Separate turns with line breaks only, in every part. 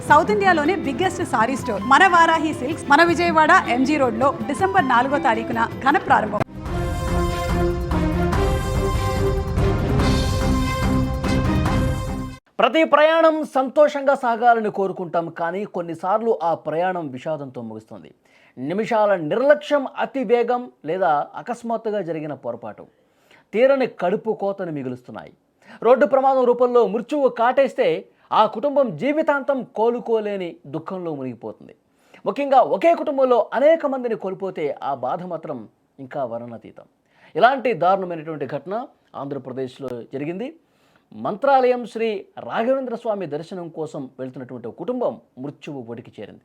South ఇండియాలోనే biggest sorry store మన Varahi silks మన విజయవాడ ఎంజీ రోడ్ లో డిసెంబర్ 4వ తారీఖున ఘన ప్రారంభం.
ప్రతి ప్రయాణం సంతోషంగా సాగాలని కోరుకుంటాం, కానీ కొన్నిసార్లు ఆ ప్రయాణం విషాదంతో ముగుస్తుంది. నిమిషాల నిర్లక్ష్యం, అతి వేగం లేదా అకస్మాత్తుగా జరిగిన పొరపాటు తీరని కడుపు కోతను మిగులుస్తున్నాయి. రోడ్డు ప్రమాదం రూపంలో మృత్యువు కాటేస్తే ఆ కుటుంబం జీవితాంతం కోలుకోలేని దుఃఖంలో మునిగిపోతుంది. ముఖ్యంగా ఒకే కుటుంబంలో అనేక మందిని కోల్పోతే ఆ బాధ మాత్రం ఇంకా వర్ణనాతీతం. ఇలాంటి దారుణమైనటువంటి ఘటన ఆంధ్రప్రదేశ్లో జరిగింది. మంత్రాలయం శ్రీ రాఘవేంద్ర స్వామి దర్శనం కోసం వెళ్తున్నటువంటి కుటుంబం మృత్యువు ఒడికి చేరింది.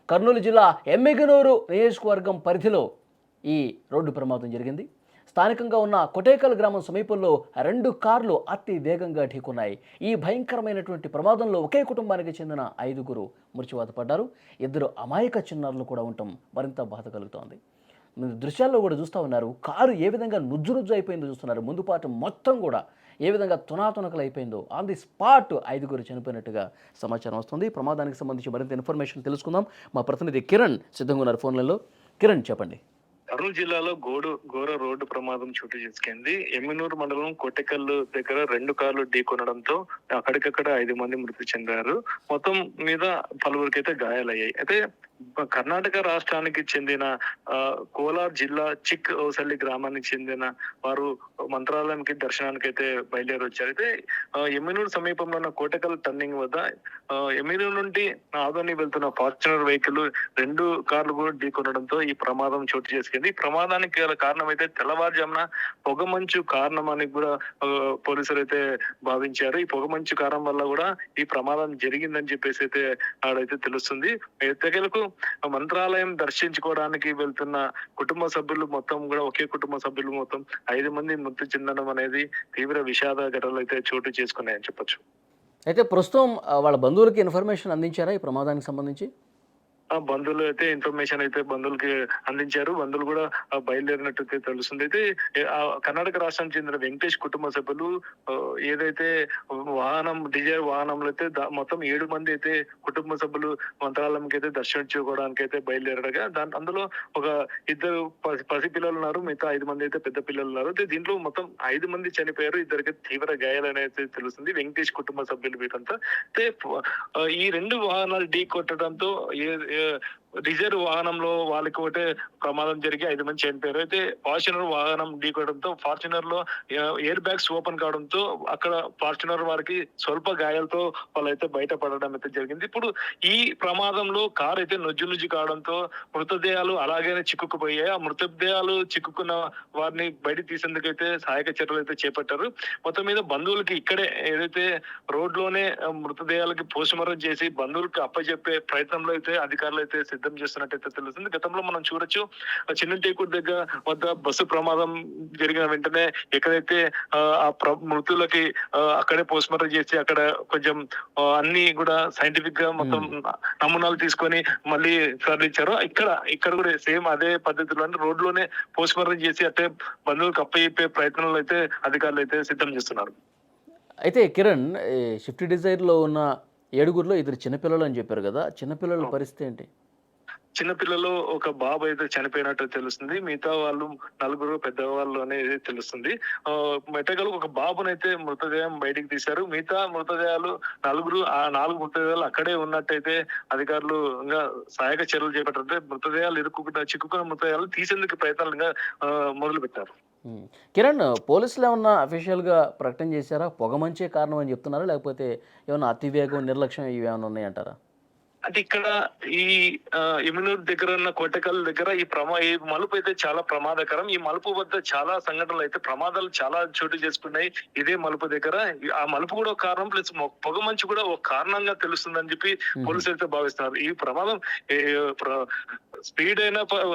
కర్నూలు జిల్లా ఎమ్మిగనూరు నియోజకవర్గం పరిధిలో ఈ రోడ్డు ప్రమాదం జరిగింది. స్థానికంగా ఉన్న కొటేకల్ గ్రామం సమీపంలో 2 కార్లు అతి వేగంగా ఢీకొన్నాయి. ఈ భయంకరమైనటువంటి ప్రమాదంలో ఒకే కుటుంబానికి చెందిన 5గురు మృత్యువాత పడ్డారు. 2 అమాయక చిన్నారులు కూడా ఉండటం మరింత బాధ కలుగుతోంది. దృశ్యాల్లో కూడా చూస్తూ ఉన్నారు. కారు ఏ విధంగా నుజ్జు అయిపోయిందో చూస్తున్నారు. ముందు పాటు మొత్తం కూడా ఏ విధంగా తునాతునకలు అయిపోయిందో. ఆన్ ది స్పాట్ 5గురు చనిపోయినట్టుగా సమాచారం వస్తుంది. ప్రమాదానికి సంబంధించి మరింత ఇన్ఫర్మేషన్ తెలుసుకుందాం. మా ప్రతినిధి కిరణ్ సిద్ధంగా ఉన్నారు ఫోన్లలో. కిరణ్, చెప్పండి.
కర్నూలు జిల్లాలో ఘోర రోడ్డు ప్రమాదం చోటు చేసుకుంది. ఎమ్మినూరు మండలం కొట్టెకల్లు దగ్గర 2 కార్లు ఢీకొనడంతో అక్కడికక్కడ 5 మంది మృతి చెందారు. మొత్తం మీద పలువురికైతే గాయాలయ్యాయి. అయితే కర్ణాటక రాష్ట్రానికి చెందిన కోలార్ జిల్లా చిక్ ఓసల్లి గ్రామానికి చెందిన వారు మంత్రాలయంకి దర్శనానికి అయితే బయలుదేరి వచ్చారు. అయితే ఎమ్మినూరు సమీపంలో ఉన్న కోటకల్ టర్నింగ్ వద్ద ఎమ్మినూరు నుండి ఆదోని వెళ్తున్న ఫార్చునర్ వెహికల్ 2 కార్లు కూడా ఢీకొనడంతో ఈ ప్రమాదం చోటు చేసుకుంది. ఈ ప్రమాదానికి కారణం అయితే తెల్లవారుజామున పొగమంచు కారణం అని కూడా పోలీసులు అయితే భావించారు. ఈ పొగమంచు కారణం వల్ల కూడా ఈ ప్రమాదం జరిగిందని చెప్పేసి అయితే ఆడైతే తెలుస్తుంది. ఎట్టకేలకు మంత్రాలయం దర్శించుకోవడానికి వెళ్తున్న కుటుంబ సభ్యులు మొత్తం కూడా ఒకే కుటుంబ సభ్యులు మొత్తం 5 మంది మృతి చెందడం అనేది తీవ్ర విషాద ఘటనలు అయితే చోటు చేసుకున్నాయని చెప్పొచ్చు. అయితే
ప్రస్తుతం వాళ్ళ బంధువులకి ఇన్ఫర్మేషన్ అందించారా ఈ ప్రమాదానికి సంబంధించి?
బంధువులు అయితే ఇన్ఫర్మేషన్ అయితే బంధువులకి అందించారు. బంధువులు కూడా బయలుదేరినట్టు తెలుస్తుంది. అయితే కర్ణాటక రాష్ట్రానికి చెందిన వెంకటేష్ కుటుంబ సభ్యులు ఏదైతే డిజైర్ వాహనంలో అయితే మొత్తం 7 మంది అయితే కుటుంబ సభ్యులు మంత్రాలయంకి అయితే దర్శించుకోవడానికి అయితే బయలుదేరగా అందులో ఒక 2 పసిపిల్లలు ఉన్నారు. మిగతా 5 మంది అయితే పెద్ద పిల్లలు ఉన్నారు. అయితే దీంట్లో మొత్తం 5 మంది చనిపోయారు. 2 తీవ్ర గాయాలని అయితే తెలుస్తుంది. వెంకటేష్ కుటుంబ సభ్యులు వీరంతా. అయితే ఈ 2 వాహనాలు ఢీ కొట్టడంతో రిజర్వ్ వాహనంలో వాళ్ళకి ఒకటే ప్రమాదం జరిగి 5 మంది చనిపోయారు. అయితే ఫార్చునర్ వాహనం ఢీకొనడంతో ఫార్చునర్ లో ఎయిర్ బ్యాగ్స్ ఓపెన్ కావడంతో అక్కడ ఫార్చునర్ వారికి స్వల్ప గాయాలతో వాళ్ళైతే బయటపడడం అయితే జరిగింది. ఇప్పుడు ఈ ప్రమాదంలో కార్ అయితే నుజ్జు కావడంతో మృతదేహాలు అలాగే చిక్కుకుపోయాయి. ఆ మృతదేహాలు చిక్కుకున్న వారిని బయట తీసేందుకైతే సహాయక చర్యలు అయితే చేపట్టారు. మొత్తం మీద బంధువులకి ఇక్కడే ఏదైతే రోడ్ లోనే మృతదేహాలకి పోస్ట్మార్టం చేసి బంధువులకి అప్పచెప్పే ప్రయత్నంలో అయితే అధికారులు అయితే సిద్ధం చేస్తున్నట్టయితే తెలుస్తుంది. గతంలో మనం చూడొచ్చు, చిన్నటేకూరు దగ్గర వద్ద బస్సు ప్రమాదం జరిగిన వెంటనే ఎక్కడైతే ఆ మృతులకి అక్కడే పోస్ట్మార్టం చేసి అక్కడ కొంచెం అన్ని కూడా సైంటిఫిక్ గా మొత్తం నమూనాలు తీసుకొని మళ్ళీ తరలించారు. ఇక్కడ కూడా సేమ్ అదే పద్ధతిలో రోడ్ లోనే పోస్ట్మార్టం చేసి అంటే బంధువులకు అప్పచెప్పే ప్రయత్నాలు అయితే అధికారులు అయితే సిద్ధం చేస్తున్నారు.
అయితే కిరణ్, షిఫ్ట్ డిజైర్లో ఉన్న 7గురిలో 2 చిన్నపిల్లలు అని చెప్పారు కదా, చిన్నపిల్లల పరిస్థితి ఏంటి?
చిన్నపిల్లలు ఒక బాబు అయితే చనిపోయినట్టు తెలుస్తుంది. మిగతా వాళ్ళు 4 పెద్దవాళ్ళు అనేది తెలుస్తుంది. మెట్టగలు ఒక బాబునైతే మృతదేహం బయటికి తీశారు. మిగతా మృతదేహాలు 4 మృతదేహాలు అక్కడే ఉన్నట్టయితే అధికారులు ఇంకా సహాయక చర్యలు చేపట్టారు. మృతదేహాలు చిక్కుకున్న మృతదేహాలు తీసేందుకు ప్రయత్నాలు ఇంకా మొదలు పెట్టారు.
కిరణ్, పోలీసులు ఏమన్నా అఫీషియల్గా ప్రకటన చేశారా? పొగమంచే కారణం అని చెప్తున్నారా, లేకపోతే ఏమన్నా అతివేగం, నిర్లక్ష్యం ఇవి ఏమైనా ఉన్నాయంటారా?
అంటే ఇక్కడ ఈ ఎమ్మినూరు దగ్గర ఉన్న కోటకల్ దగ్గర ఈ మలుపు అయితే చాలా ప్రమాదకరం. ఈ మలుపు వద్ద చాలా సంఘటనలు అయితే ప్రమాదాలు చాలా చోటు చేసుకున్నాయి. ఇదే మలుపు దగ్గర ఆ మలుపు కూడా ఒక కారణం, ప్లస్ పొగ మంచు కూడా ఒక కారణంగా తెలుస్తుందని చెప్పి పోలీసులు అయితే భావిస్తున్నారు. ఈ ప్రమాదం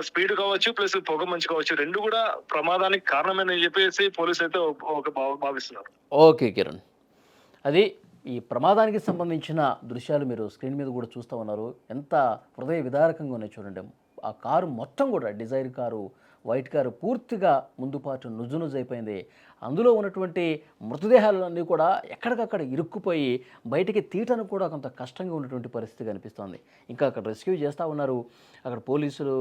స్పీడ్ కావచ్చు, ప్లస్ పొగ మంచు కావచ్చు, 2 కూడా ప్రమాదానికి కారణమని చెప్పేసి పోలీసులు అయితే భావిస్తున్నారు.
ఓకే కిరణ్, అది ఈ ప్రమాదానికి సంబంధించిన దృశ్యాలు మీరు స్క్రీన్ మీద కూడా చూస్తూ ఉన్నారు. ఎంత హృదయ విదారకంగా ఉన్నాయి చూడండి. ఆ కారు మొత్తం కూడా డిజైర్ కారు వైట్ కారు పూర్తిగా ముందు పాటు నుజ్జునుజ్జైపోయింది. అందులో ఉన్నటువంటి మృతదేహాలన్నీ కూడా ఎక్కడికక్కడ ఇరుక్కుపోయి బయటికి తీయటానికి కూడా కొంత కష్టంగా ఉన్నటువంటి పరిస్థితి కనిపిస్తోంది. ఇంకా అక్కడ రెస్క్యూ చేస్తూ ఉన్నారు. అక్కడ పోలీసులు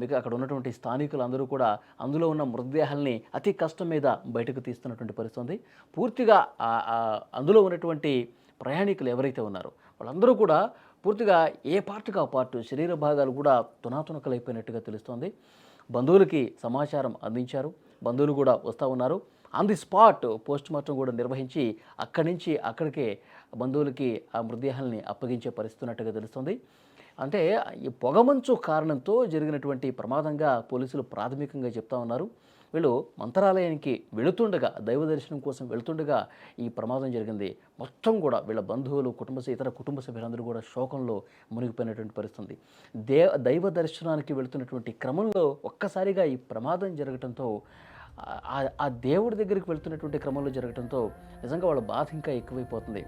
మీకు అక్కడ ఉన్నటువంటి స్థానికులు అందరూ కూడా అందులో ఉన్న మృతదేహాల్ని అతి కష్టం మీద బయటకు తీస్తున్నటువంటి పరిస్థితి ఉంది. పూర్తిగా అందులో ఉన్నటువంటి ప్రయాణికులు ఎవరైతే ఉన్నారో వాళ్ళందరూ కూడా పూర్తిగా ఏ పార్ట్కి ఆ పార్ట్ శరీర భాగాలు కూడా తునాతునకలైపోయినట్టుగా తెలుస్తోంది. బంధువులకి సమాచారం అందించారు. బంధువులు కూడా వస్తూ ఉన్నారు. On the spot post mortem కూడా నిర్వహించి అక్కడి నుంచి అక్కడికే బంధువులకి ఆ మృతదేహాలని అప్పగించే పరిస్థితి ఉన్నట్టుగా తెలుస్తుంది. అంటే ఈ పొగమంచు కారణంతో జరిగినటువంటి ప్రమాదంగా పోలీసులు ప్రాథమికంగా చెప్తా ఉన్నారు. వీళ్ళు మంత్రాలయానికి వెళుతుండగా, దైవ దర్శనం కోసం వెళుతుండగా ఈ ప్రమాదం జరిగింది. మొత్తం కూడా వీళ్ళ బంధువులు, ఇతర కుటుంబ సభ్యులందరూ కూడా శోకంలో మునిగిపోయినటువంటి పరిస్థితి. దైవ దర్శనానికి వెళుతున్నటువంటి క్రమంలో ఒక్కసారిగా ఈ ప్రమాదం జరగడంతో, ఆ దేవుడి దగ్గరికి వెళుతున్నటువంటి క్రమంలో జరగడంతో నిజంగా వాళ్ళ బాధ ఇంకా ఎక్కువైపోతుంది.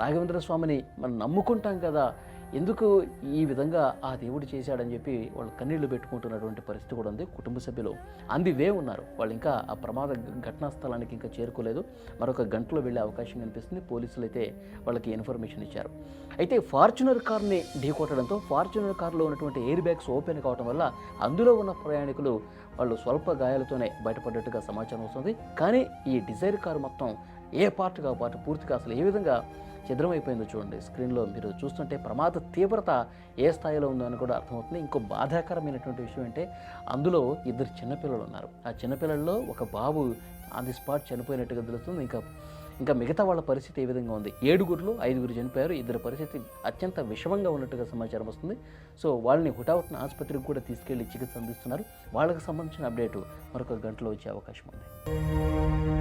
రాఘవేంద్ర స్వామిని మనం నమ్ముకుంటాం కదా, ఎందుకు ఈ విధంగా ఆ దేవుడు చేశాడని చెప్పి వాళ్ళు కన్నీళ్లు పెట్టుకుంటున్నటువంటి పరిస్థితి కూడా ఉంది. కుటుంబ సభ్యులు వే ఉన్నారు. వాళ్ళు ఇంకా ఆ ప్రమాద ఘటనా స్థలానికి ఇంకా చేరుకోలేదు. మరొక గంటలో వెళ్ళే అవకాశం కనిపిస్తుంది. పోలీసులు అయితే వాళ్ళకి ఇన్ఫర్మేషన్ ఇచ్చారు. అయితే ఫార్చునర్ కార్ని ఢీకొట్టడంతో ఫార్చునర్ కార్లో ఉన్నటువంటి ఎయిర్ బ్యాగ్స్ ఓపెన్ కావడం వల్ల అందులో ఉన్న ప్రయాణికులు వాళ్ళు స్వల్ప గాయాలతోనే బయటపడ్డట్టుగా సమాచారం వస్తుంది. కానీ ఈ డిజైర్ కారు మొత్తం ఏ పార్ట్గా పార్ట్ పూర్తిగా అసలు ఏ విధంగా ఛిద్రమైపోయిందో చూడండి. స్క్రీన్లో మీరు చూస్తుంటే ప్రమాద తీవ్రత ఏ స్థాయిలో ఉందో అని కూడా అర్థమవుతుంది. ఇంకో బాధాకరమైనటువంటి విషయం అంటే అందులో 2 చిన్నపిల్లలు ఉన్నారు. ఆ చిన్నపిల్లల్లో ఒక బాబు ఆన్ ది స్పాట్ చనిపోయినట్టుగా తెలుస్తుంది. ఇంకా మిగతా వాళ్ళ పరిస్థితి ఏ విధంగా ఉంది? 7గురిలో 5గురు చనిపోయారు. 2 పరిస్థితి అత్యంత విషమంగా ఉన్నట్టుగా సమాచారం వస్తుంది. సో వాళ్ళని హుటాహుటిన ఆసుపత్రికి కూడా తీసుకెళ్లి చికిత్స అందిస్తున్నారు. వాళ్ళకి సంబంధించిన అప్డేటు మరొక గంటలో వచ్చే అవకాశం ఉంది.